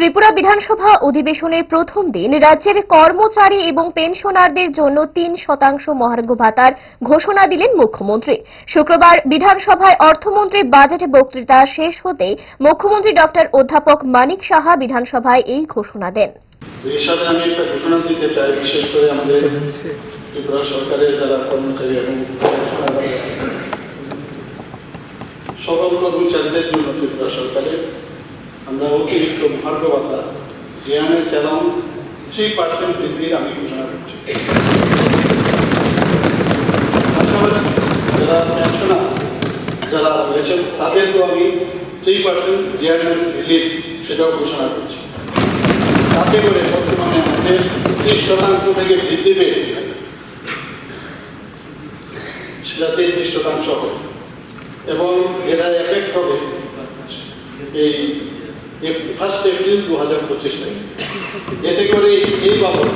ত্রিপুরা বিধানসভা অধিবেশনের প্রথম দিন রাজ্যের কর্মচারী এবং পেনশনারদের জন্য ৩% মহার্ঘ ভাতার ঘোষণা দিলেন মুখ্যমন্ত্রী। শুক্রবার বিধানসভায় অর্থমন্ত্রীর বাজেট বক্তৃতা শেষ হতেই মুখ্যমন্ত্রী অধ্যাপক মানিক সাহা বিধানসভায় এই ঘোষণা দেন। এর সাথে আমি একটা ঘোষণা দিতে চাই, বিশেষ করে আমাদের ত্রিপুরা সরকারের যারা কর্মচারী এবং সকল কর্মচারীদের জন্য ত্রিপুরা সরকারের আমরা অতিরিক্ত মহার্ঘ ভাতা ডিএনএস এবং 3% বৃদ্ধির আমি ঘোষণা করছি। পাশাপাশি যারা পেনশনার যারা রয়েছেন তাদেরকেও আমি 3% ডিএনএস রিলিফ সেটাও ঘোষণা করছি। তাতে করে বর্তমানে আমাদের 30% থেকে বৃদ্ধি পেয়ে সেটা 33% হবে এবং এরা এফেক্ট হবে এই 1 এপ্রিল 2025 থেকে। এতে করে এই বাবদ